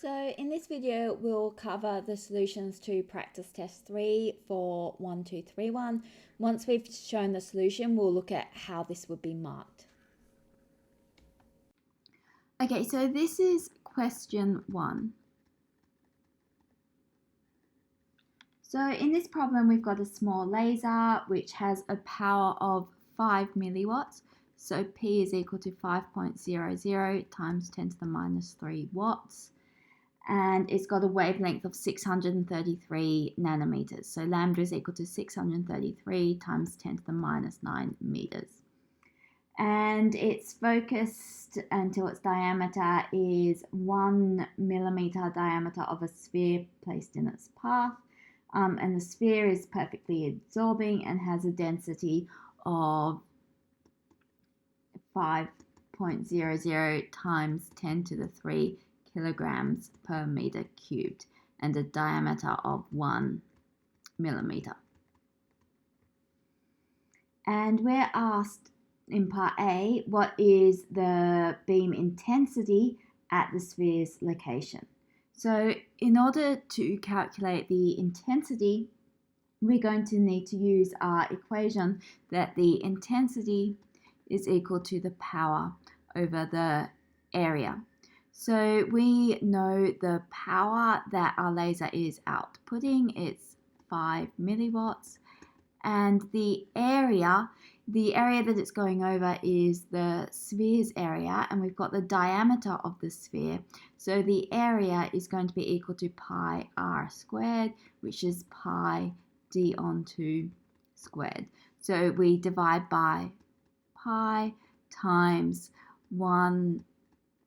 So in this video, we'll cover the solutions to practice test 3 for 1231. Once we've shown the solution, we'll look at how this would be marked. Okay, so this is question 1. So in this problem, we've got a small laser which has a power of 5 milliwatts. So P is equal to 5.00 times 10 to the minus 3 watts. And it's got a wavelength of 633 nanometers. So lambda is equal to 633 times 10 to the minus 9 meters. And it's focused until its diameter is 1 millimeter diameter of a sphere placed in its path. And the sphere is perfectly absorbing and has a density of 5.00 times 10 to the 3 kilograms per meter cubed and a diameter of 1 millimeter. And we're asked in part A, what is the beam intensity at the sphere's location? So in order to calculate the intensity, we're going to need to use our equation that the intensity is equal to the power over the area. So we know the power that our laser is outputting, it's 5 milliwatts, and the area that it's going over is the sphere's area, and we've got the diameter of the sphere. So the area is going to be equal to pi r squared, which is pi d on 2 squared. So we divide by pi times 1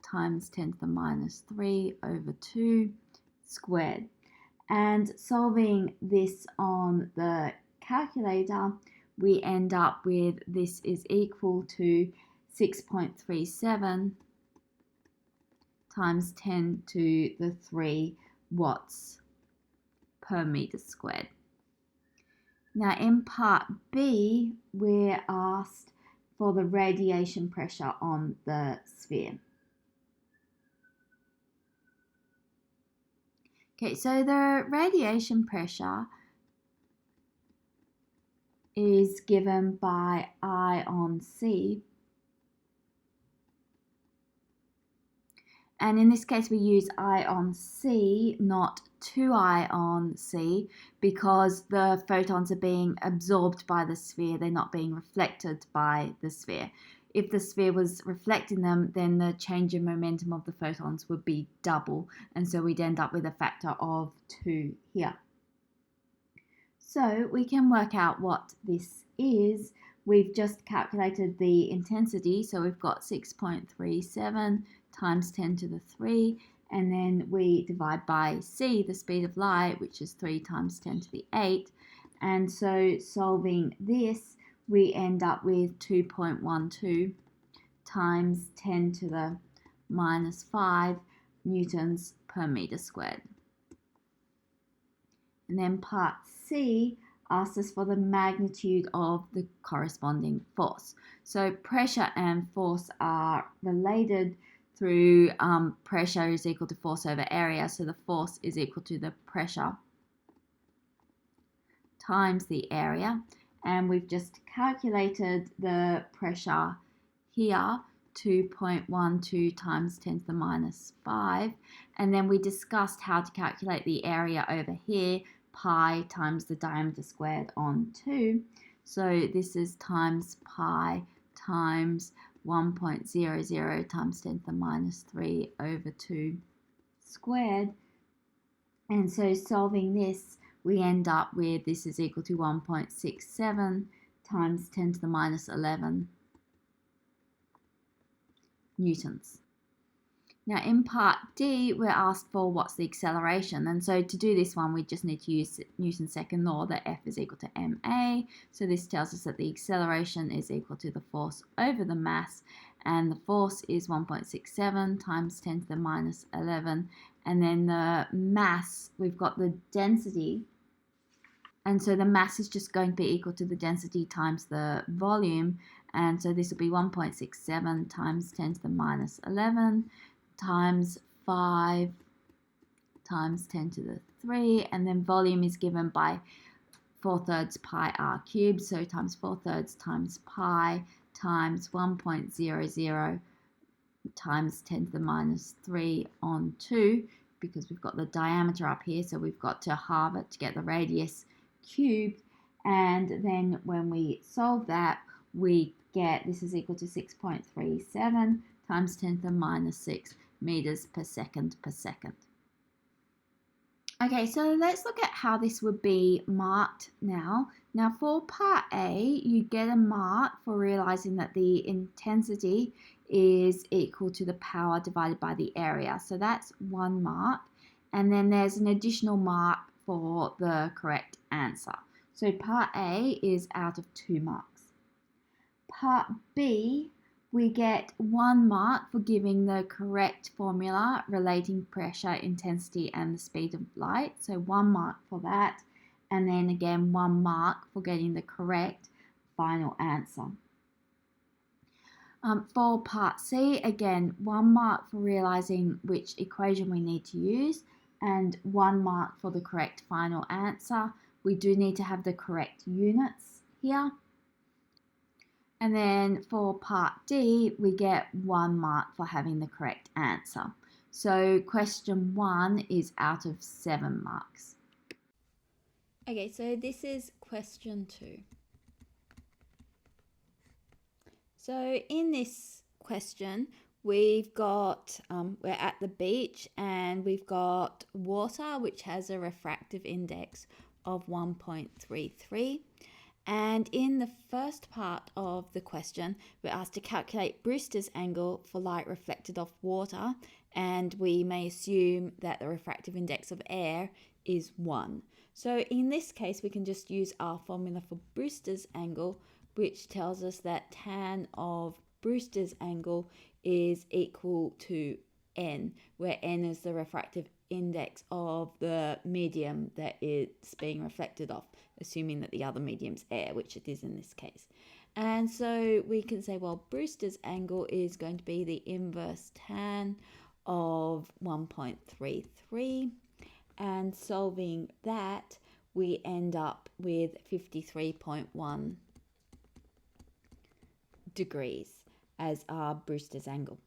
times 10 to the minus 3 over 2 squared. And solving this on the calculator, we end up with this is equal to 6.37 times 10 to the 3 watts per meter squared. Now in part B, we're asked for the radiation pressure on the sphere. Okay, so the radiation pressure is given by I on C. And in this case, we use I on C, not 2I on C, because the photons are being absorbed by the sphere. They're not being reflected by the sphere. If the sphere was reflecting them, then the change in momentum of the photons would be double. And so we'd end up with a factor of 2 here. So we can work out what this is. We've just calculated the intensity. So we've got 6.37 times 10 to the 3. And then we divide by c, the speed of light, which is 3 times 10 to the 8. And so solving this, we end up with 2.12 times 10 to the minus 5 newtons per meter squared. And then part C asks us for the magnitude of the corresponding force. So pressure and force are related through pressure is equal to force over area. So the force is equal to the pressure times the area. And we've just calculated the pressure here, 2.12 times 10 to the minus 5. And then we discussed how to calculate the area over here, pi times the diameter squared on 2. So this is times pi times 1.00 times 10 to the minus 3 over 2 squared. And so solving this, we end up with this is equal to 1.67 times 10 to the minus 11 newtons. Now in part D, we're asked for what's the acceleration. And so to do this one, we just need to use Newton's second law that F is equal to ma. So this tells us that the acceleration is equal to the force over the mass. And the force is 1.67 times 10 to the minus 11. And then the mass, we've got the density. And so the mass is just going to be equal to the density times the volume. And so this will be 1.67 times 10 to the minus 11 times 5 times 10 to the 3, and then volume is given by 4/3 pi r cubed, so times 4/3 times pi times 1.00 times 10 to the minus 3 on 2, because we've got the diameter up here, so we've got to halve it to get the radius cubed. And then when we solve that, we get this is equal to 6.37 times 10 to the minus 6 meters per second per second. Okay, so let's look at how this would be marked now. Now for part A, you get a mark for realizing that the intensity is equal to the power divided by the area. So that's 1 mark. And then there's an additional mark for the correct answer. So part A is out of 2 marks. Part B, we get 1 mark for giving the correct formula relating pressure, intensity, and the speed of light. So 1 mark for that. And then again, 1 mark for getting the correct final answer. For part C, again, 1 mark for realizing which equation we need to use and 1 mark for the correct final answer. We do need to have the correct units here. And then for part D, we get 1 mark for having the correct answer. So question 1 is out of 7 marks. Okay, so this is question 2. So in this question, we've got, we're at the beach and we've got water, which has a refractive index of 1.33. And in the first part of the question, we're asked to calculate Brewster's angle for light reflected off water, and we may assume that the refractive index of air is 1. So in this case, we can just use our formula for Brewster's angle, which tells us that tan of Brewster's angle is equal to n, where n is the refractive index of the medium that it's being reflected off, assuming that the other medium's air, which it is in this case. And so we can say, well, Brewster's angle is going to be the inverse tan of 1.33, and solving that, we end up with 53.1 degrees as our Brewster's angle.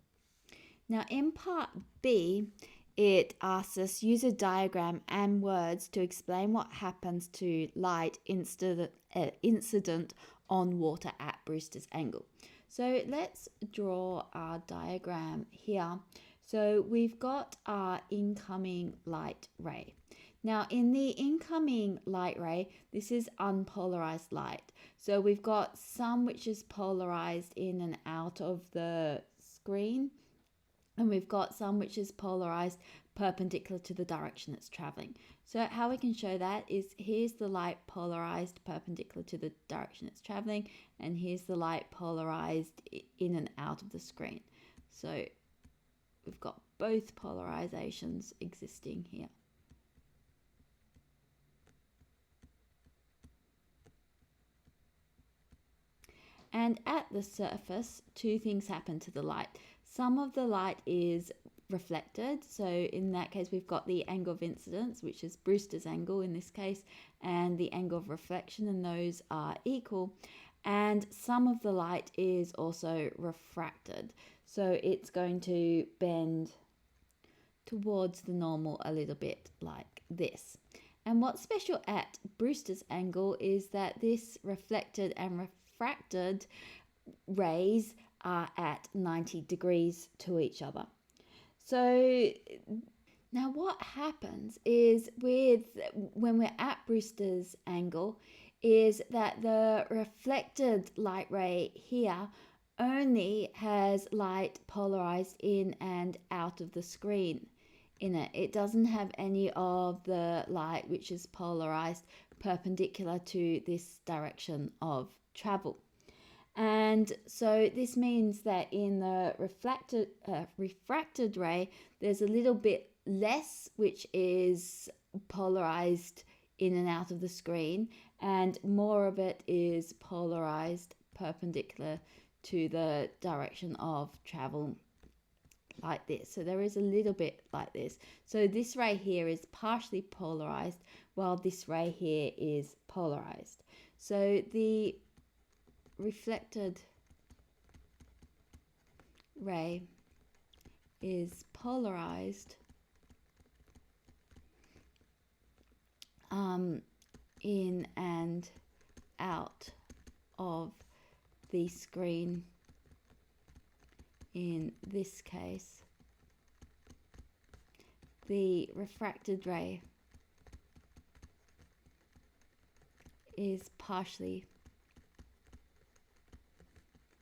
Now in part B, it asks us use a diagram and words to explain what happens to light incident on water at Brewster's angle. So let's draw our diagram here. So we've got our incoming light ray. Now in the incoming light ray, this is unpolarized light. So we've got some which is polarized in and out of the screen, and we've got some which is polarized perpendicular to the direction it's traveling. So how we can show that is here's the light polarized perpendicular to the direction it's traveling, and here's the light polarized in and out of the screen. So we've got both polarizations existing here. And at the surface, 2 things happen to the light. Some of the light is reflected, so in that case we've got the angle of incidence, which is Brewster's angle in this case, and the angle of reflection, and those are equal. And some of the light is also refracted, so it's going to bend towards the normal a little bit like this. And what's special at Brewster's angle is that this reflected and refracted rays are at 90 degrees to each other. So now what happens is when we're at Brewster's angle is that the reflected light ray here only has light polarized in and out of the screen in it. It doesn't have any of the light which is polarized perpendicular to this direction of travel. And so this means that in the refracted ray, there's a little bit less which is polarized in and out of the screen, and more of it is polarized perpendicular to the direction of travel like this. So there is a little bit like this. So this ray here is partially polarized, while this ray here is polarized. So the reflected ray is polarized in and out of the screen in this case. The refracted ray is partially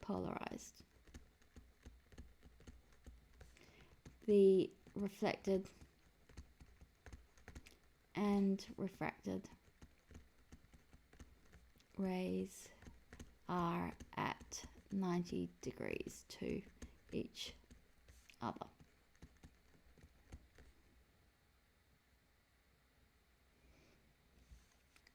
polarized. The reflected and refracted rays are at 90 degrees to each other.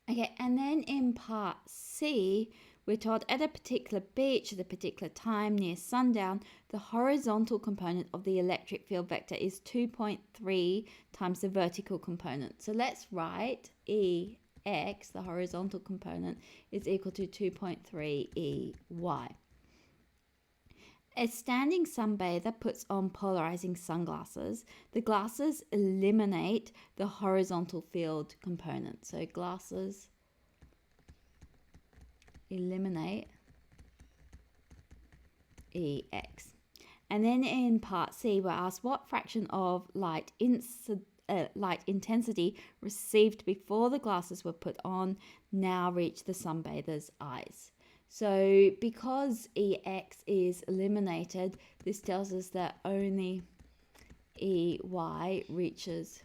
Okay, and then in part C, we're told at a particular beach at a particular time near sundown, the horizontal component of the electric field vector is 2.3 times the vertical component. So let's write EX, the horizontal component, is equal to 2.3 EY. A standing sunbather puts on polarizing sunglasses. The glasses eliminate the horizontal field component. So glasses eliminate EX. And then in part C, we're asked what fraction of light intensity received before the glasses were put on now reach the sunbather's eyes. So because EX is eliminated, this tells us that only EY reaches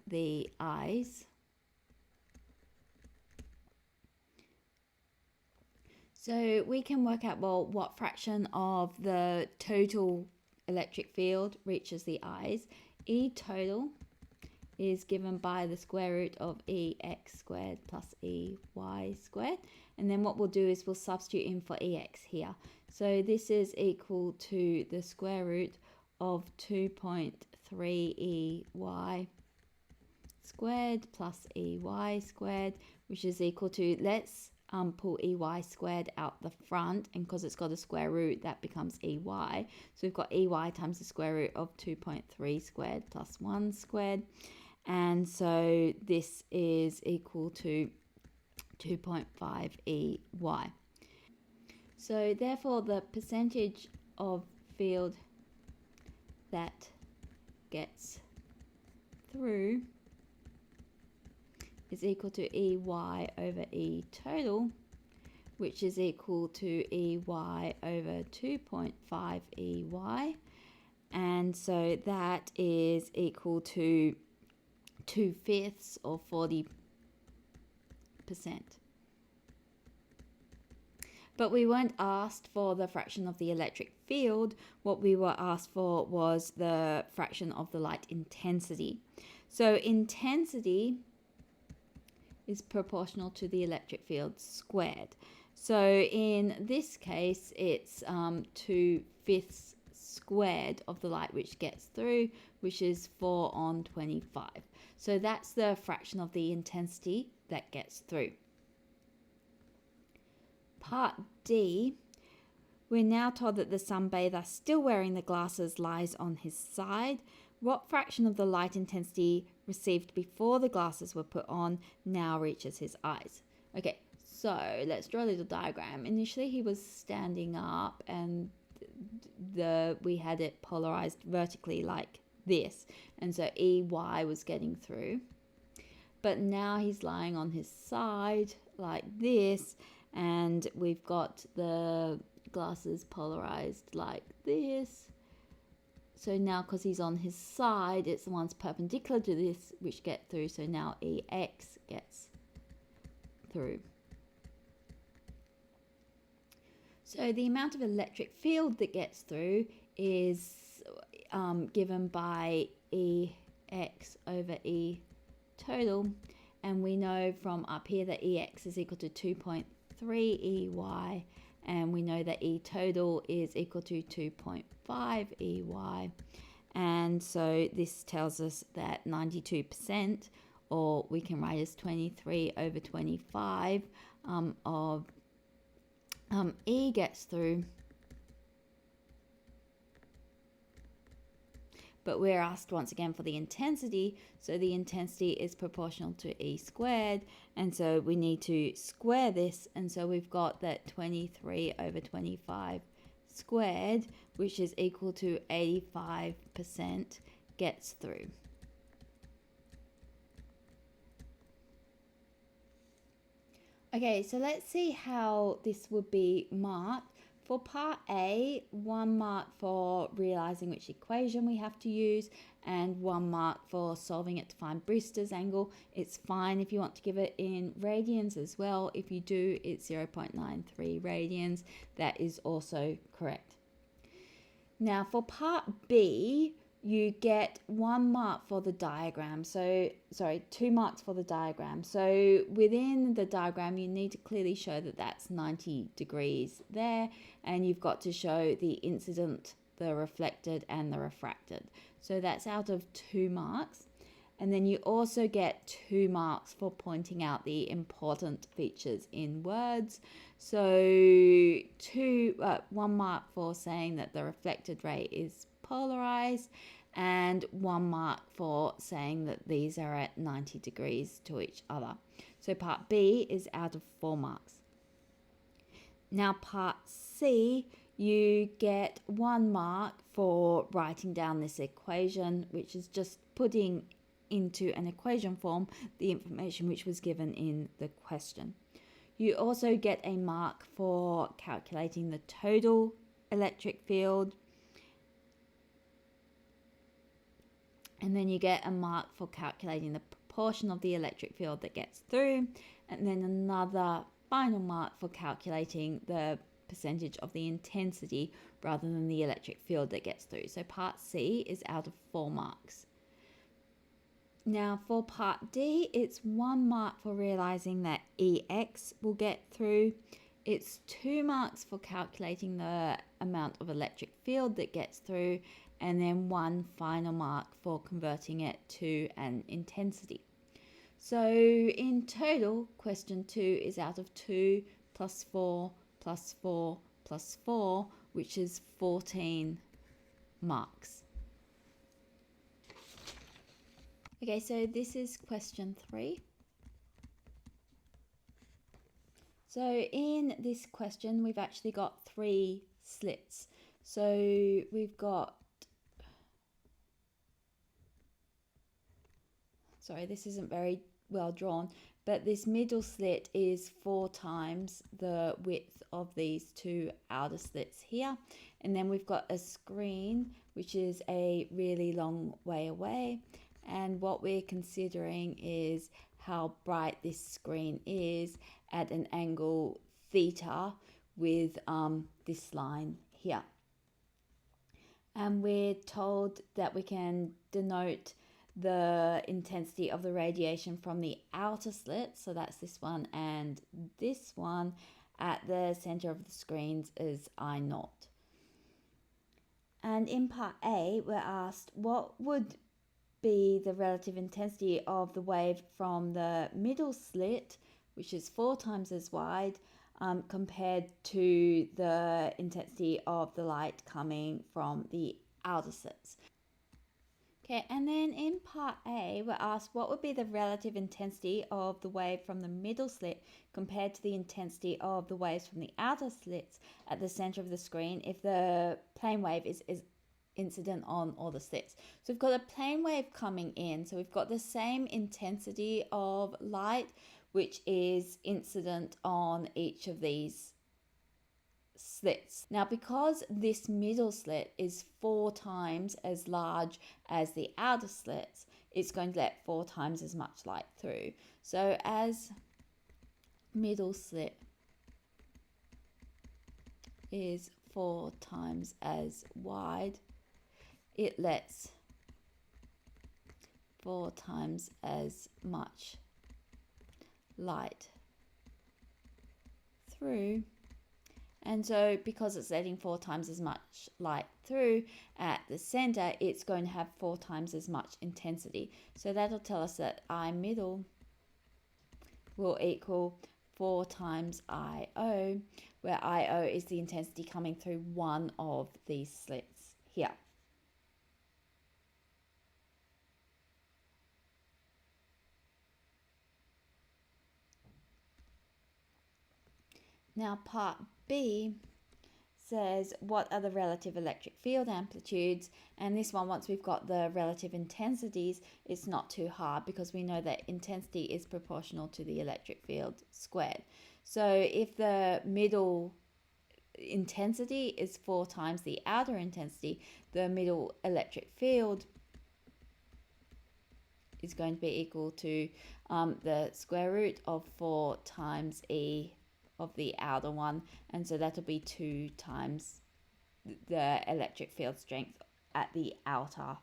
the eyes. So we can work out, well, what fraction of the total electric field reaches the eyes. E total is given by the square root of EX squared plus EY squared. And then what we'll do is we'll substitute in for EX here. So this is equal to the square root of 2.3 EY squared plus EY squared, which is equal to, let's pull EY squared out the front, and because it's got a square root, that becomes EY. So we've got EY times the square root of 2.3 squared plus 1 squared. And so this is equal to 2.5 EY. So therefore the percentage of field that gets through is equal to EY over E total, which is equal to EY over 2.5 EY. And so that is equal to 2/5 or 40%. But we weren't asked for the fraction of the electric field. What we were asked for was the fraction of the light intensity. So intensity is proportional to the electric field squared. So in this case, it's 2/5 squared of the light which gets through, which is 4 on 25. So that's the fraction of the intensity that gets through. Part D, we're now told that the sunbather, still wearing the glasses, lies on his side. What fraction of the light intensity received before the glasses were put on now reaches his eyes? Okay, so let's draw a little diagram. Initially, he was standing up and we had it polarized vertically like this, and so EY was getting through. But now he's lying on his side like this, and we've got the glasses polarized like this. So now because he's on his side, it's the ones perpendicular to this which get through. So now EX gets through. So the amount of electric field that gets through is given by EX over E total. And we know from up here that EX is equal to 2.3 EY and we know that E total is equal to 2.5 EY. And so this tells us that 92%, or we can write as 23 over 25 of E gets through. But we're asked once again for the intensity, so the intensity is proportional to E squared, and so we need to square this, and so we've got that 23 over 25 squared, which is equal to 85% gets through. Okay, so let's see how this would be marked. For part A, 1 mark for realizing which equation we have to use and 1 mark for solving it to find Brister's angle. It's fine if you want to give it in radians as well. If you do, it's 0.93 radians. That is also correct. Now for part B, you get 1 mark for the diagram. 2 marks for the diagram. So within the diagram, you need to clearly show that that's 90 degrees there, and you've got to show the incident, the reflected, and the refracted. So that's out of 2 marks. And then you also get 2 marks for pointing out the important features in words. So 1 mark for saying that the reflected ray is polarized, and 1 mark for saying that these are at 90 degrees to each other. So part B is out of 4 marks. Now part C, you get 1 mark for writing down this equation, which is just putting into an equation form the information which was given in the question. You also get a mark for calculating the total electric field, and then you get a mark for calculating the proportion of the electric field that gets through, and then another final mark for calculating the percentage of the intensity rather than the electric field that gets through. So part C is out of 4 marks. Now for part D, it's 1 mark for realizing that EX will get through. It's 2 marks for calculating the amount of electric field that gets through, and then 1 final mark for converting it to an intensity. So in total, question 2 is out of 2 plus 4 plus 4 plus 4, which is 14 marks. Okay, so this is question 3. So in this question, we've actually got 3 slits. So we've got, sorry, this isn't very well drawn, but this middle slit is 4 times the width of these 2 outer slits here. And then we've got a screen, which is a really long way away. And what we're considering is how bright this screen is at an angle theta with this line here. And we're told that we can denote the intensity of the radiation from the outer slit, so that's this one and this one, at the center of the screens is I0. And in part A, we're asked what would be the relative intensity of the wave from the middle slit, which is 4 times as wide, compared to the intensity of the light coming from the outer slits. Okay, and then in part A, we're asked what would be the relative intensity of the wave from the middle slit compared to the intensity of the waves from the outer slits at the center of the screen if the plane wave is incident on all the slits. So we've got a plane wave coming in, so we've got the same intensity of light which is incident on each of these slits. Now because this middle slit is 4 times as large as the outer slits, it's going to let 4 times as much light through. So as middle slit is 4 times as wide, it lets 4 times as much light through. And so because it's letting 4 times as much light through at the center, it's going to have 4 times as much intensity. So that'll tell us that I middle will equal 4 times IO, where IO is the intensity coming through one of these slits here. Now part B says what are the relative electric field amplitudes, and this one, once we've got the relative intensities, it's not too hard because we know that intensity is proportional to the electric field squared. So if the middle intensity is 4 times the outer intensity, the middle electric field is going to be equal to the square root of 4 times E of the outer one, and so that'll be 2 times the electric field strength at the outer,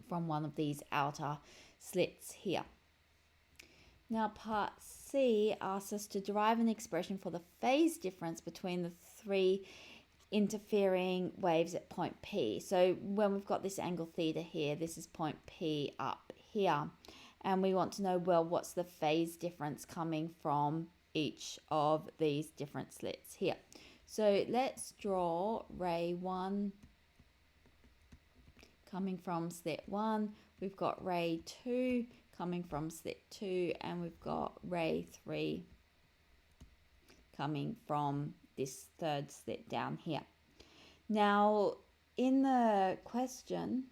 from one of these outer slits here. Now part C asks us to derive an expression for the phase difference between the 3 interfering waves at point P. So when we've got this angle theta here, this is point P up here, and we want to know, well, what's the phase difference coming from each of these different slits here. So let's draw ray 1 coming from slit 1, we've got ray 2 coming from slit 2, and we've got ray 3 coming from this third slit down here. Now in the question,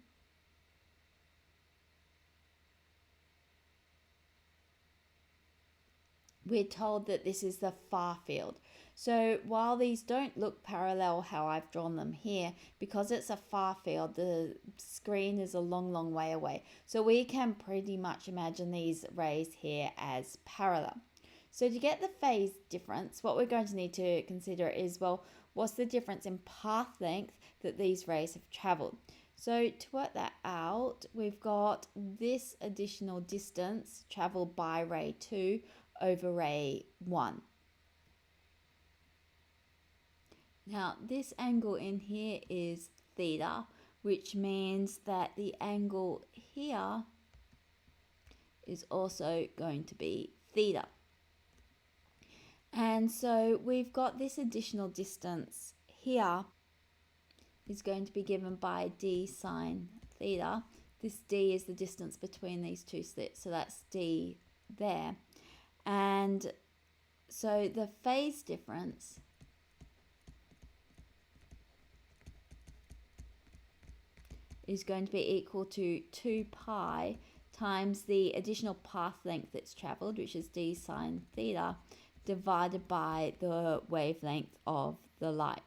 we're told that this is the far field. So while these don't look parallel how I've drawn them here, because it's a far field, the screen is a long way away. So we can pretty much imagine these rays here as parallel. So to get the phase difference, what we're going to need to consider is, well, what's the difference in path length that these rays have traveled? So to work that out, we've got this additional distance traveled by ray 2 over ray 1. Now this angle in here is theta, which means that the angle here is also going to be theta. And so we've got this additional distance here is going to be given by d sine theta. This d is the distance between these two slits, so that's d there. And so the phase difference is going to be equal to 2 pi times the additional path length that's traveled, which is d sine theta, divided by the wavelength of the light.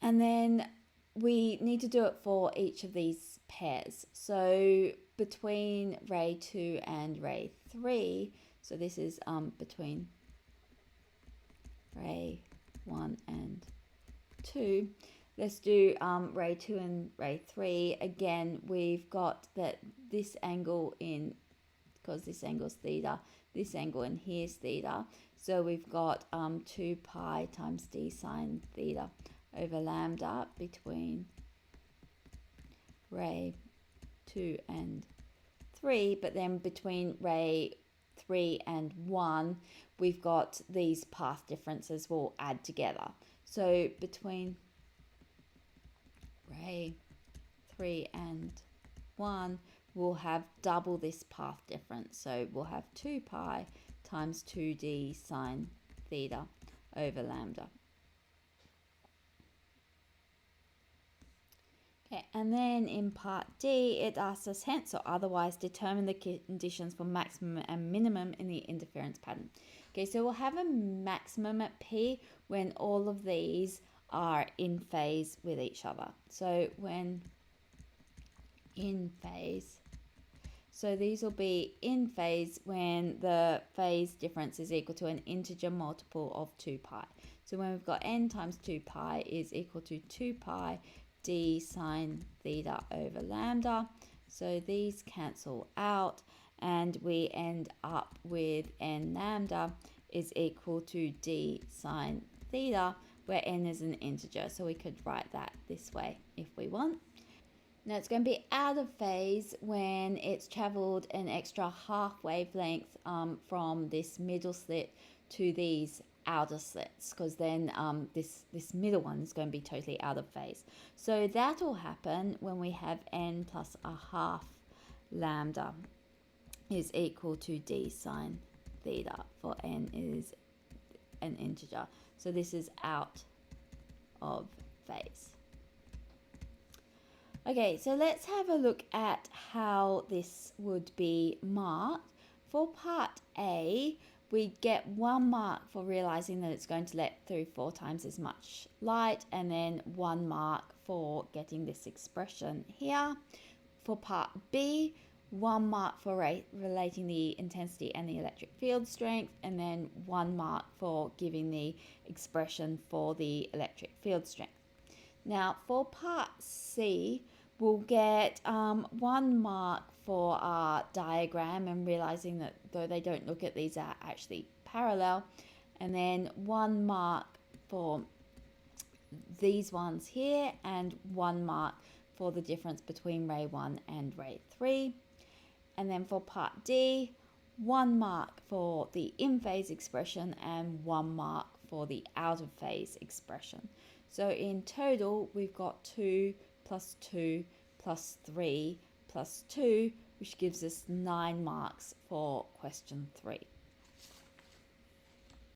And then we need to do it for each of these pairs. So between ray 2 and ray 3, so this is between ray 1 and 2, let's do ray 2 and ray 3. Again, we've got that this angle in, because this angle is theta, this angle in here is theta, so we've got 2 pi times d sine theta over lambda between ray 2 and 3, but then between ray 3 and 1, we've got these path differences will add together. So between ray 3 and 1, we'll have double this path difference. So we'll have 2 pi times 2d sine theta over lambda. Okay, and then in part D, it asks us hence or otherwise determine the conditions for maximum and minimum in the interference pattern. Okay, so we'll have a maximum at P when all of these are in phase with each other. So when in phase, so these will be in phase when the phase difference is equal to an integer multiple of 2 pi. So when we've got n times 2 pi is equal to 2 pi d sine theta over lambda. So these cancel out and we end up with n lambda is equal to d sine theta, where n is an integer. So we could write that this way if we want. Now it's going to be out of phase when it's travelled an extra half wavelength from this middle slit to these outer slits, because then this middle one is going to be totally out of phase. So that will happen when we have n plus a half lambda is equal to d sine theta, for n is an integer. So this is out of phase. Okay, so let's have a look at how this would be marked. For part A, we get 1 mark for realizing that it's going to let through 4 times as much light, and then 1 mark for getting this expression here. For part B, 1 mark for relating the intensity and the electric field strength, and then 1 mark for giving the expression for the electric field strength. Now for part C, we'll get 1 mark for our diagram and realizing that though they don't look at these are actually parallel, and then 1 mark for these ones here, and 1 mark for the difference between ray 1 and ray 3. And then for part D, 1 mark for the in phase expression and 1 mark for the out of phase expression. So in total, we've got 2 plus 2 plus 3 plus 2, which gives us 9 marks for question 3.